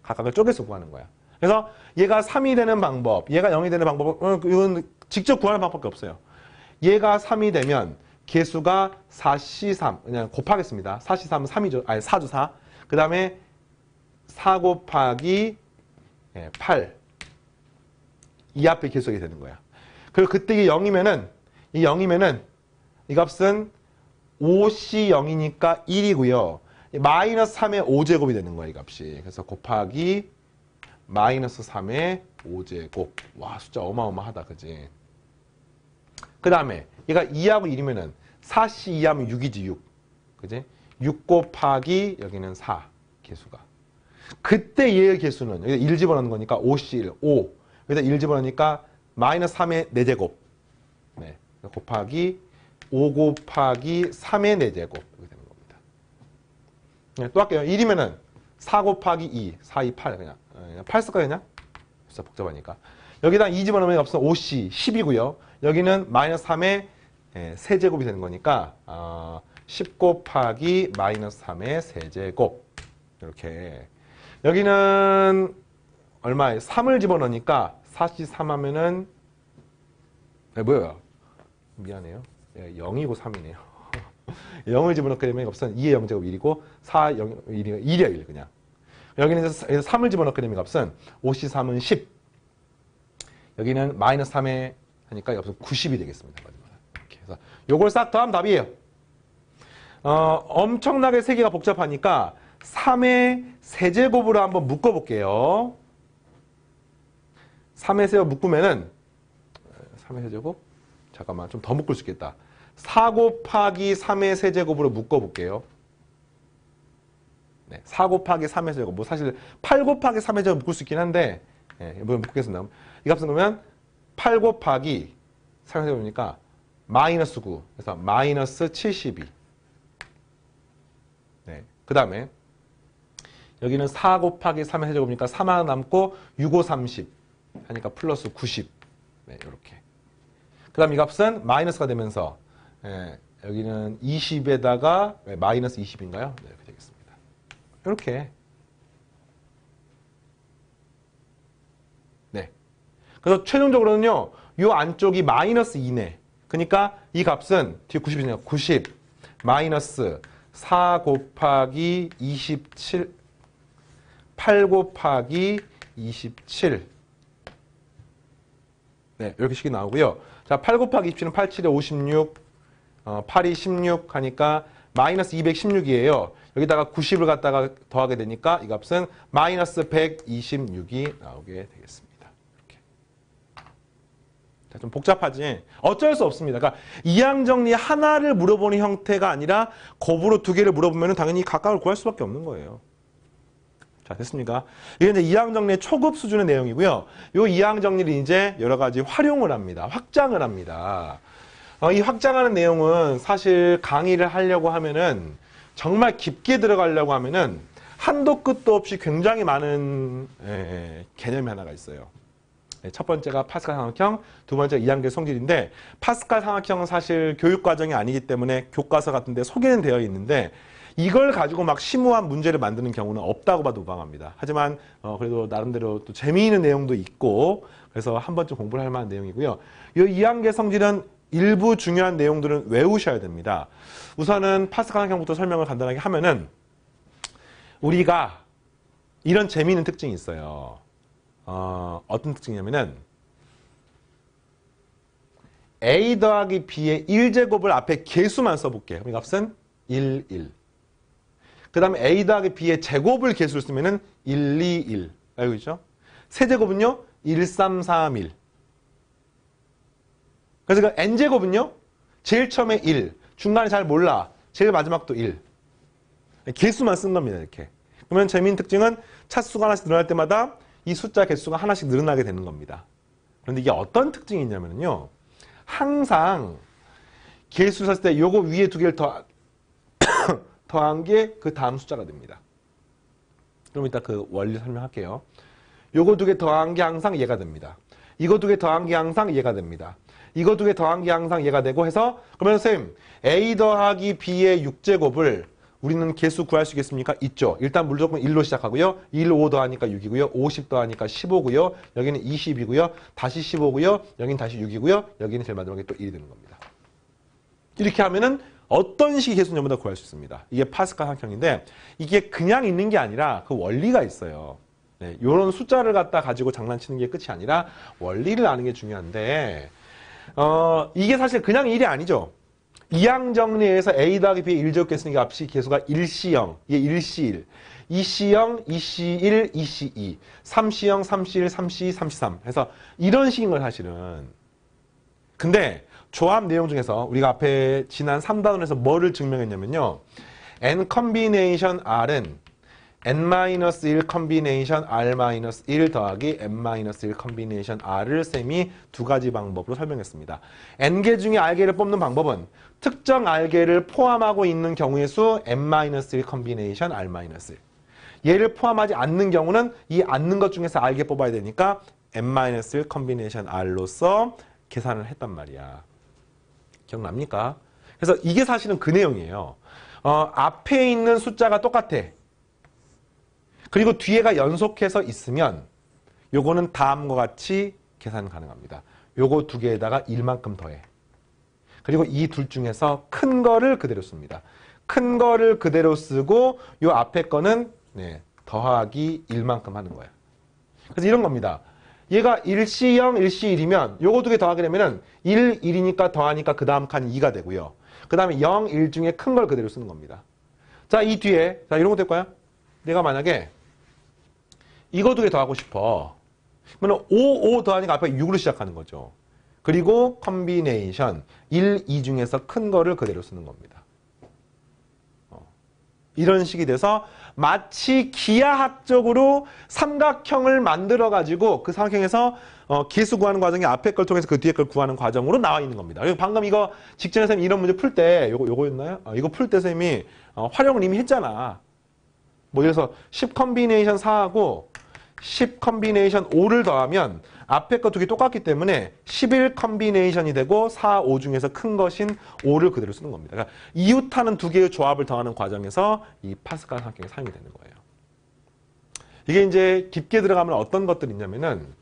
Speaker 1: 각각을 쪼개서 구하는 거야. 그래서 얘가 3이 되는 방법, 얘가 0이 되는 방법은 이건 직접 구하는 방법밖에 없어요. 얘가 3이 되면 개수가 4C3 그냥 곱하겠습니다. 4C3은 3이죠. 아니 4죠 4. 그 다음에 4 곱하기 8. 이 앞에 개수가 되는 거야. 그리고 그때 이게 0이면은 이 값은 5C0이니까 1이고요. 마이너스 3의 5제곱이 되는 거야, 이 값이. 그래서 곱하기 마이너스 3의 5제곱. 와, 숫자 어마어마하다, 그지? 그 다음에 얘가 2하고 1이면은 4C 2하면 6이지, 6. 그지? 6 곱하기 여기는 4, 개수가. 그때 얘의 개수는, 여기다 1 집어넣는 거니까 5C1, 5. 여기다 1 집어넣으니까 마이너스 3의 4제곱. 네. 곱하기 5 곱하기 3의 4제곱. 이렇게 되는 겁니다. 네, 또 할게요. 1이면은 4 곱하기 2, 4, 2, 8. 그냥 8 쓸까요, 그냥? 진짜 복잡하니까. 여기다 2 집어넣으면 없어 5C, 10이고요. 여기는 마이너스 3의 세제곱이 되는 거니까 10 곱하기 마이너스 3의 세제곱. 이렇게. 여기는 얼마에 3을 집어넣으니까 4C3 하면은 뭐예요? 미안해요. 0이고 3이네요. 0을 집어넣게 되면 값은 2의 0제곱 1이고 4, 0, 1이야 1 그냥. 여기는 3을 집어넣게 되면 값은 5C3은 10. 여기는 마이너스 3에 하니까 값은 90이 되겠습니다. 이렇게 해서 요걸 싹 더하면 답이에요. 엄청나게 세개가 복잡하니까 3의 세제곱으로 한번 묶어볼게요. 3의 세제곱 묶으면은 3의 세제곱? 잠깐만 좀 더 묶을 수 있겠다. 4 곱하기 3의 세제곱으로 묶어볼게요. 네, 4 곱하기 3의 세제곱. 뭐 사실 8 곱하기 3의 세제곱 묶을 수 있긴 한데 뭐 묶겠습니다. 이 값은 그러면 8 곱하기 3의 세제곱이니까 마이너스 9. 그래서 마이너스 72. 네, 그 다음에 여기는 4 곱하기 3의 세제곱이니까 3 하나 남고 6, 5, 30 하니까 플러스 90. 네, 이렇게. 그 다음 이 값은 마이너스가 되면서 여기는 20에다가 마이너스 20인가요? 네, 이렇게 되겠습니다. 이렇게. 네. 그래서 최종적으로는요, 이 안쪽이 마이너스 2네. 그러니까 이 값은 뒤에 90이네요. 90 마이너스 4 곱하기 27 8 곱하기 27 네, 이렇게 식이 나오고요. 자, 8 곱하기 27은 8, 7에 56 8이 16 하니까 마이너스 216이에요. 여기다가 90을 갖다가 더하게 되니까 이 값은 마이너스 126이 나오게 되겠습니다. 이렇게. 자, 좀 복잡하지? 어쩔 수 없습니다. 그러니까 이항정리 하나를 물어보는 형태가 아니라 곱으로 2개를 물어보면 당연히 각각을 구할 수밖에 없는 거예요. 자, 됐습니까? 이게 이제 이항정리의 초급 수준의 내용이고요. 이 이항정리를 이제 여러 가지 활용을 합니다. 확장을 합니다. 이 확장하는 내용은 사실 강의를 하려고 하면은 정말 깊게 들어가려고 하면은 한도 끝도 없이 굉장히 많은 개념이 하나가 있어요. 첫 번째가 파스칼 삼각형, 두 번째가 이항계 성질인데 파스칼 삼각형은 사실 교육과정이 아니기 때문에 교과서 같은 데 소개는 되어 있는데 이걸 가지고 막 심오한 문제를 만드는 경우는 없다고 봐도 무방합니다. 하지만 그래도 나름대로 또 재미있는 내용도 있고 그래서 한 번쯤 공부를 할 만한 내용이고요. 이 이항계 성질은 일부 중요한 내용들은 외우셔야 됩니다. 우선은 파스칼 환경부터 설명을 간단하게 하면은 우리가 이런 재미있는 특징이 있어요. 어떤 특징이냐면은 a 더하기 b의 1제곱을 앞에 개수만 써볼게요. 그럼 이 값은 1, 1. 그 다음에 a 더하기 b의 제곱을 개수를 쓰면은 1, 2, 1. 알고 있죠? 세제곱은요? 1, 3, 3, 1. 그래서 그 n제곱은요? 제일 처음에 1, 중간에 잘 몰라. 제일 마지막도 1. 개수만 쓴 겁니다. 이렇게. 그러면 재미있는 특징은 차수가 하나씩 늘어날 때마다 이 숫자 개수가 하나씩 늘어나게 되는 겁니다. 그런데 이게 어떤 특징이 있냐면요. 항상 개수를 썼을 때 요거 위에 두 개를 더한 게 그 다음 숫자가 됩니다. 그럼 이따 그 원리 설명할게요. 요거 두 개 더한 게 항상 얘가 됩니다. 이거 두 개 더한 게 항상 얘가 됩니다. 이거 두 개 더한 게 항상 얘가 되고 해서 그러면 선생님 a 더하기 b의 6제곱을 우리는 개수 구할 수 있겠습니까? 있죠. 일단 무조건 1로 시작하고요. 1, 5 더하니까 6이고요. 50 더하니까 15고요. 여기는 20이고요. 다시 15고요. 여기는 다시 6이고요. 여기는 제일 마지막에 또 1이 되는 겁니다. 이렇게 하면은 어떤 식의 개수는 전부 다 구할 수 있습니다. 이게 파스칼 환경인데 이게 그냥 있는 게 아니라 그 원리가 있어요. 네, 이런 숫자를 갖다 가지고 장난치는 게 끝이 아니라 원리를 아는 게 중요한데 이게 사실 그냥 일이 아니죠. 이항 정리에서 a 더하기 b의 1제곱 개수의 값이 개수가 1C0, 이게 1C1, 2C0, 2C1, 2C2, 3C0, 3C1, 3C2, 3C3 해서 이런 식인 걸 사실은. 근데 조합 내용 중에서 우리가 앞에 지난 3단원에서 뭐를 증명했냐면요. n 컨비네이션 r은 n-1 컨비네이션 r-1 더하기 n-1 컨비네이션 r을 쌤이 두 가지 방법으로 설명했습니다. n개 중에 r개를 뽑는 방법은 특정 r개를 포함하고 있는 경우의 수 n-1 컨비네이션 r-1. 얘를 포함하지 않는 경우는 이 않는 것 중에서 r개 뽑아야 되니까 n-1 컨비네이션 r로서 계산을 했단 말이야. 기억납니까? 그래서 이게 사실은 그 내용이에요. 앞에 있는 숫자가 똑같아. 그리고 뒤에가 연속해서 있으면 요거는 다음과 같이 계산 가능합니다. 요거 두 개에다가 1만큼 더해. 그리고 이 둘 중에서 큰 거를 그대로 씁니다. 큰 거를 그대로 쓰고 요 앞에 거는 더하기 1만큼 하는 거야. 그래서 이런 겁니다. 얘가 1C0, 1C1이면 요거 두 개 더하게 되면은 1, 1이니까 더하니까 그 다음 칸 2가 되고요. 그 다음에 0, 1 중에 큰 걸 그대로 쓰는 겁니다. 자, 이 뒤에 자 이런 거 될까요? 내가 만약에 이거 두 개 더하고 싶어. 그러면 5, 5 더하니까 앞에 6으로 시작하는 거죠. 그리고 컨비네이션 1, 2 중에서 큰 거를 그대로 쓰는 겁니다. 이런 식이 돼서 마치 기하학적으로 삼각형을 만들어가지고 그 삼각형에서 개수 구하는 과정이 앞에 걸 통해서 그 뒤에 걸 구하는 과정으로 나와 있는 겁니다. 그리고 방금 이거 직전에 쌤이 이런 문제 풀 때 요거였나요? 이거 풀 때 쌤이 활용을 이미 했잖아. 뭐 예를 들어서 10 컨비네이션 4하고 10 컨비네이션 5를 더하면 앞에 거 두 개 똑같기 때문에 11 컨비네이션이 되고 4, 5 중에서 큰 것인 5를 그대로 쓰는 겁니다. 그러니까 이웃하는 두 개의 조합을 더하는 과정에서 이 파스칼 함량이 사용이 되는 거예요. 이게 이제 깊게 들어가면 어떤 것들이 있냐면은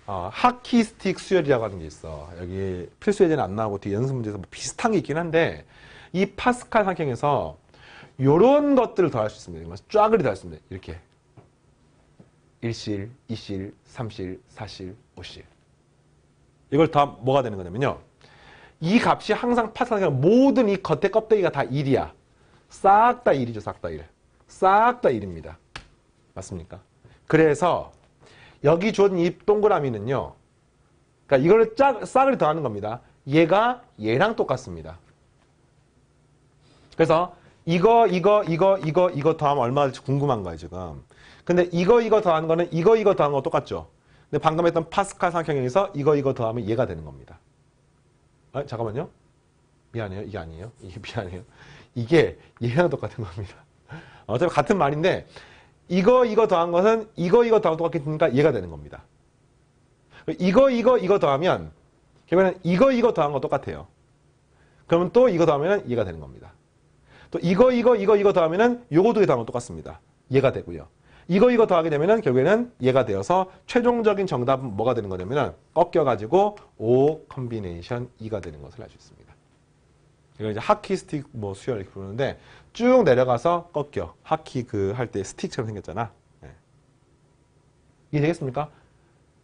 Speaker 1: 하키스틱 수열이라고 하는 게 있어. 여기 필수 예제는 안 나오고 뒤에 연습 문제에서 뭐 비슷한 게 있긴 한데 이 파스칼 함량에서 요런 것들을 더할 수 있습니다. 쫙을 더할 수 있습니다. 이렇게 1실, 2실, 3실, 4실, 5실. 이걸 다 뭐가 되는 거냐면요. 이 값이 항상 파스칼 모든 이 겉에 껍데기가 다 1이야. 싹 다 1이죠. 싹 다 1. 싹 다 1입니다. 맞습니까? 그래서 여기 준 이 동그라미는요. 그러니까 이거를 싹을 더하는 겁니다. 얘가 얘랑 똑같습니다. 그래서 이거 더하면 얼마 될지 궁금한 거예요, 지금. 근데 이거 더하는 거는 이거 더하는 거 똑같죠? 근데 방금 했던 파스칼 삼각형에서 이거 더하면 얘가 되는 겁니다. 잠깐만요. 미안해요. 이게 아니에요. 이게 미안해요. 이게 얘랑 똑같은 겁니다. 어차피 같은 말인데 이거 더한 것은 이거 더하면 똑같기 때문에 얘가 되는 겁니다. 이거 더하면 그러면 이거 더한 거 똑같아요. 그러면 또 이거 더하면 얘가 되는 겁니다. 또 이거 더하면은 요거 두 개 더하면 똑같습니다. 얘가 되고요. 이거 더하게 되면은 결국에는 얘가 되어서 최종적인 정답은 뭐가 되는 거냐면은 꺾여가지고 O 컨비네이션 2가 되는 것을 알 수 있습니다. 이거 이제 하키 스틱 뭐 수열 이렇게 부르는데 쭉 내려가서 꺾여. 하키 그 할 때 스틱처럼 생겼잖아. 네. 이해 되겠습니까?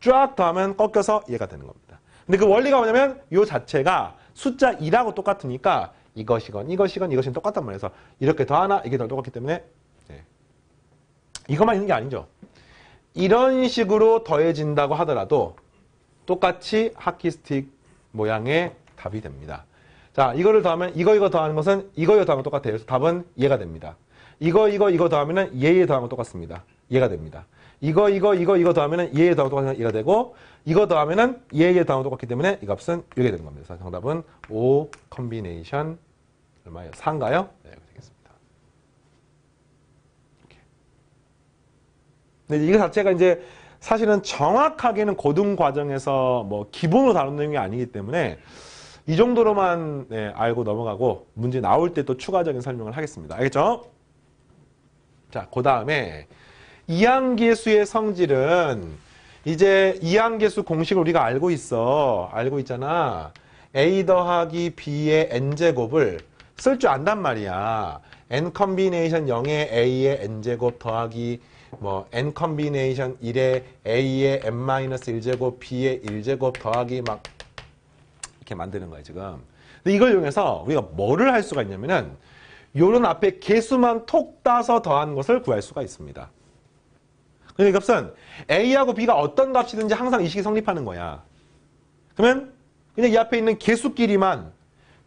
Speaker 1: 쫙 더하면 꺾여서 얘가 되는 겁니다. 근데 그 원리가 뭐냐면 요 자체가 숫자 2라고 똑같으니까 이것이건 똑같단 말이에요. 그래서 이렇게 더하나 이게 더 똑같기 때문에 네. 이것만 있는 게 아니죠. 이런 식으로 더해진다고 하더라도 똑같이 하키 스틱 모양의 답이 됩니다. 자, 이거를 더하면 이거 더하는 것은 이거 더하면 똑같아요. 그래서 답은 얘가 됩니다. 이거 더하면은 얘 더하면 똑같습니다. 얘가 됩니다. 이거 더하면은 얘 더하면 똑같으면 얘가 되고 이거 더하면은 얘 더하면 똑같기 때문에 이 값은 이렇게 되는 겁니다. 그래서 정답은 O 컨비네이션 얼마예요? 4인가요? 네, 이렇게 되겠습니다. 이렇게. 근데 이거 자체가 이제 사실은 정확하게는 고등 과정에서 뭐 기본으로 다룬 내용이 아니기 때문에 이 정도로만 네, 알고 넘어가고 문제 나올 때 또 추가적인 설명을 하겠습니다. 알겠죠? 자, 그 다음에 이항계수의 성질은 이제 이항계수 공식을 우리가 알고 있잖아. A 더하기 B의 N제곱을 쓸 줄 안단 말이야. N 컨비네이션 0의 A의 N제곱 더하기 뭐 N 컨비네이션 1의 A의 N-1제곱 B의 1제곱 더하기 막 이렇게 만드는 거예요, 지금. 근데 이걸 이용해서 우리가 뭐를 할 수가 있냐면은 요런 앞에 개수만 톡 따서 더하는 것을 구할 수가 있습니다. 그러니까 이 값은 A하고 B가 어떤 값이든지 항상 이 식이 성립하는 거야. 그러면 그냥 이 앞에 있는 개수끼리만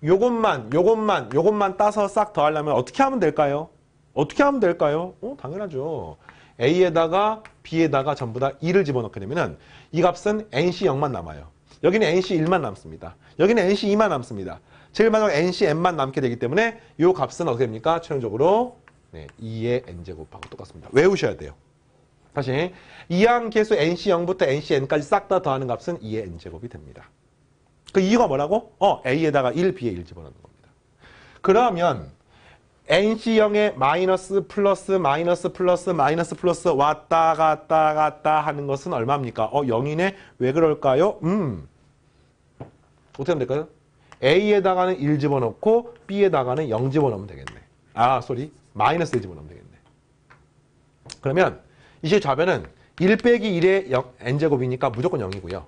Speaker 1: 요것만 따서 싹 더하려면 어떻게 하면 될까요? 당연하죠. A에다가 B에다가 전부 다 2를 집어넣게 되면은 이 값은 NC 0만 남아요. 여기는 NC 1만 남습니다. 여기는 NC 2만 남습니다. 제일 마지막 NC N만 남게 되기 때문에 이 값은 어떻게 됩니까? 최종적으로 네, 2의 N제곱하고 똑같습니다. 외우셔야 돼요. 다시 이항계수 NC 0부터 NC N까지 싹 다 더하는 값은 2의 N제곱이 됩니다. 그 이유가 뭐라고? A에다가 1, B에 1 집어넣는 겁니다. 그러면 NC 0에 마이너스 플러스 왔다 갔다 하는 것은 얼마입니까? 0이네? 왜 그럴까요? 어떻게 하면 될까요? A에다가는 1 집어넣고 B에다가는 0 집어넣으면 되겠네. 마이너스 1 집어넣으면 되겠네. 그러면 이 식의 좌변은 1 빼기 1의 N제곱이니까 무조건 0이고요.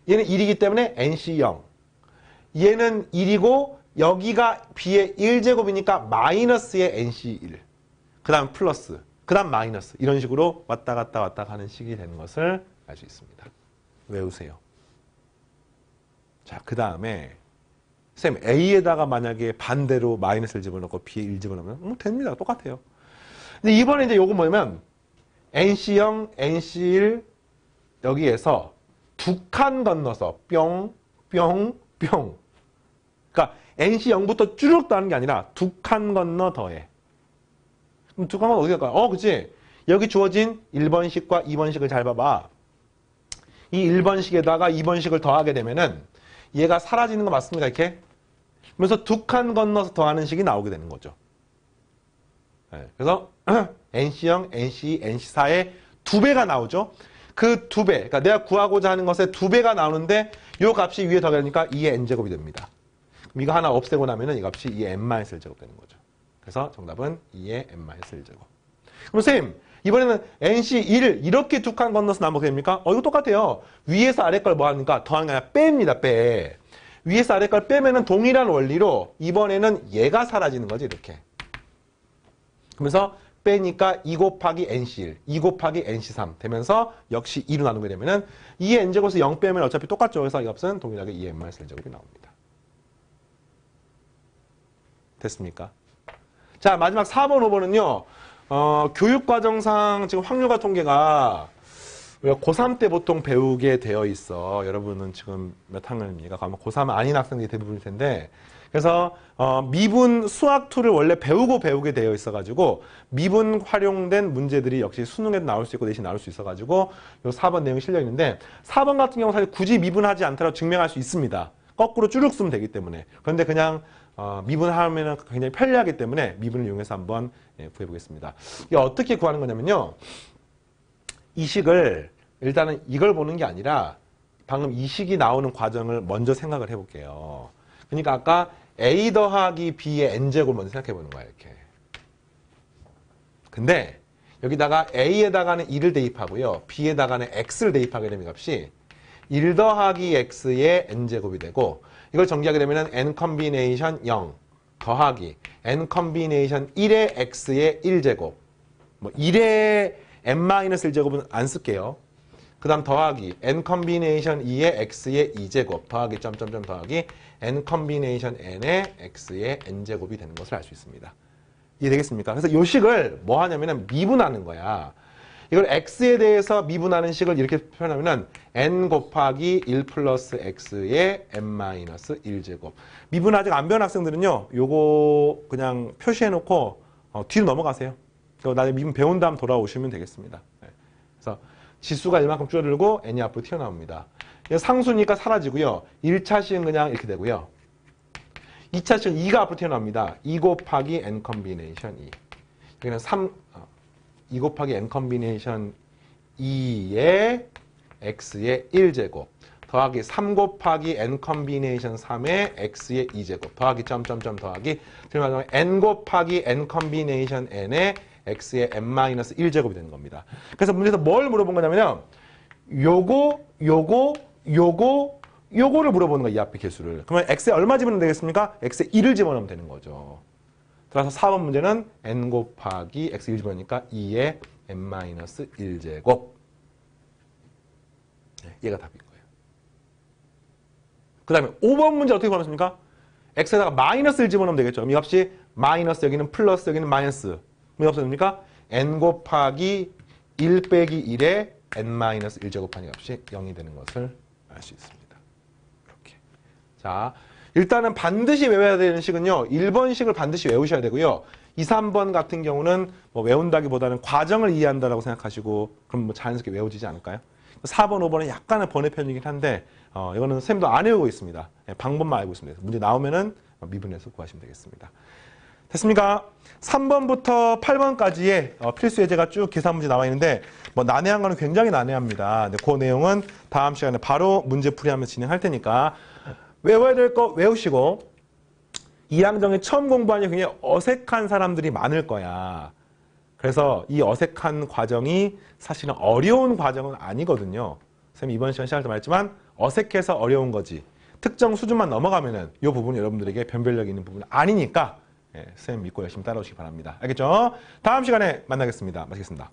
Speaker 1: 얘는 1이기 때문에 NC 0. 얘는 1이고 여기가 B의 1제곱이니까 마이너스의 NC 1. 그 다음 플러스, 그 다음 마이너스. 이런 식으로 왔다 갔다 하는 식이 되는 것을 알 수 있습니다. 외우세요. 자, 그 다음에 쌤 A에다가 만약에 반대로 마이너스를 집어넣고 B에 1 집어넣으면 됩니다. 똑같아요. 근데 이번에 이제 요거 뭐냐면 NC0, NC1 여기에서 두 칸 건너서 뿅. 그러니까 NC0부터 쭈룩 더하는 게 아니라 두 칸 건너 더해. 그럼 두 칸 건너 어디 갈까요? 그치? 여기 주어진 1번식과 2번식을 잘 봐봐. 이 1번식에다가 2번식을 더하게 되면은 얘가 사라지는 거 맞습니까? 이렇게? 그래서 두 칸 건너서 더하는 식이 나오게 되는 거죠. 네, 그래서 NC0, NC2, NC4의 2배가 나오죠. 그 2배, 그러니까 내가 구하고자 하는 것의 2배가 나오는데 이 값이 위에 더하니까 2의 N제곱이 됩니다. 그럼 이거 하나 없애고 나면은 이 값이 2의 N-1제곱 되는 거죠. 그래서 정답은 2의 N-1제곱. 그럼 선생님, 이번에는 NC1을 이렇게 두 칸 건너서 나면 어떻게 됩니까? 이거 똑같아요. 위에서 아래 걸 뭐 하니까 더하는 게 아니라 뺍니다, 빼. 위에서 아래 걸 빼면은 동일한 원리로 이번에는 얘가 사라지는 거지, 이렇게. 그러면서 빼니까 2 곱하기 NC1, 2 곱하기 NC3 되면서 역시 2로 나누게 되면은 2의 N제곱에서 0 빼면 어차피 똑같죠. 그래서 이 값은 동일하게 2의 N-1제곱이 나옵니다. 됐습니까? 자, 마지막 4번, 5번은요. 교육과정상 지금 확률과 통계가 우리가 고3 때 보통 배우게 되어 있어. 여러분은 지금 몇 학년입니까? 아마 고3 아닌 학생들이 대부분일 텐데. 그래서 미분 수학 2를 원래 배우게 되어 있어가지고 미분 활용된 문제들이 역시 수능에도 나올 수 있고 내신 나올 수 있어가지고 요 4번 내용이 실려 있는데 4번 같은 경우 사실 굳이 미분하지 않더라도 증명할 수 있습니다. 거꾸로 쭈룩 쓰면 되기 때문에. 그런데 그냥 미분하면 굉장히 편리하기 때문에 미분을 이용해서 한번 구해보겠습니다. 이게 어떻게 구하는 거냐면요. 이 식을 일단은 이걸 보는 게 아니라 방금 이 식이 나오는 과정을 먼저 생각을 해볼게요. 그러니까 아까 a 더하기 b의 n제곱을 먼저 생각해 보는 거예요. 이렇게. 근데 여기다가 a에다가는 2를 대입하고요. b에다가는 x를 대입하게 되면 값이 1 더하기 x의 n제곱이 되고 이걸 전개하게 되면 n 컨비네이션 0 더하기 n 컨비네이션 1의 x의 1제곱 뭐 1의 n-1제곱은 안 쓸게요. 그 다음 더하기 n 컨비네이션 2의 x의 2제곱 더하기 점점점 더하기 n 컨비네이션 n의 x의 n제곱이 되는 것을 알 수 있습니다. 이해되겠습니까? 그래서 이 식을 뭐 하냐면 미분하는 거야. 이걸 x에 대해서 미분하는 식을 이렇게 표현하면 n 곱하기 1 플러스 x의 n-1제곱. 미분 아직 안 배운 학생들은요. 요거 그냥 표시해놓고 뒤로 넘어가세요. 나중에 미분 배운 다음 돌아오시면 되겠습니다. 그래서 지수가 이만큼 줄어들고 n이 앞으로 튀어나옵니다. 상수니까 사라지고요. 1차식은 그냥 이렇게 되고요. 2차식은 2가 앞으로 튀어나옵니다. 2 곱하기 n 컨비네이션 2. 여기는 2 곱하기 n 컨비네이션 2의 x의 1제곱 더하기 3 곱하기 n 컨비네이션 3의 x의 2제곱 더하기 점점점 더하기 n 곱하기 n 컨비네이션 n의 x의 n-1제곱이 되는 겁니다. 그래서 문제에서 뭘 물어본 거냐면요. 요거를 물어보는 거야. 이 앞에 개수를. 그러면 x에 얼마 집어넣으면 되겠습니까? x에 1을 집어넣으면 되는 거죠. 따라서 4번 문제는 n 곱하기 x 1 집어넣으니까 2의 n-1제곱. 얘가 답인 거예요. 그 다음에 5번 문제 어떻게 구하겠습니까? x에다가 마이너스를 집어넣으면 되겠죠. 이 값이 마이너스 여기는 플러스 여기는 마이너스. 몇 없어집니까? n 곱하기 1 빼기 1의 n-1제곱하는 값이 0이 되는 것을 알 수 있습니다. 이렇게. 자, 일단은 반드시 외워야 되는 식은요. 1번 식을 반드시 외우셔야 되고요. 2, 3번 같은 경우는 뭐 외운다기보다는 과정을 이해한다라고 생각하시고 그럼 뭐 자연스럽게 외워지지 않을까요? 4번, 5번은 약간의 번외 편이긴 한데 이거는 선생님도 안 외우고 있습니다. 방법만 알고 있습니다. 문제 나오면은 미분해서 구하시면 되겠습니다. 됐습니까? 3번부터 8번까지의 필수 예제가 쭉 계산 문제 나와 있는데 뭐 난해한 거는 굉장히 난해합니다. 그 내용은 다음 시간에 바로 문제 풀이하면서 진행할 테니까 외워야 될 거 외우시고 이항정에 처음 공부하니 굉장히 어색한 사람들이 많을 거야. 그래서 이 어색한 과정이 사실은 어려운 과정은 아니거든요. 선생님 이번 시간 시작할 때 말했지만 어색해서 어려운 거지. 특정 수준만 넘어가면은 이 부분이 여러분들에게 변별력이 있는 부분은 아니니까 선생님 믿고 열심히 따라오시기 바랍니다. 알겠죠? 다음 시간에 만나겠습니다. 마치겠습니다.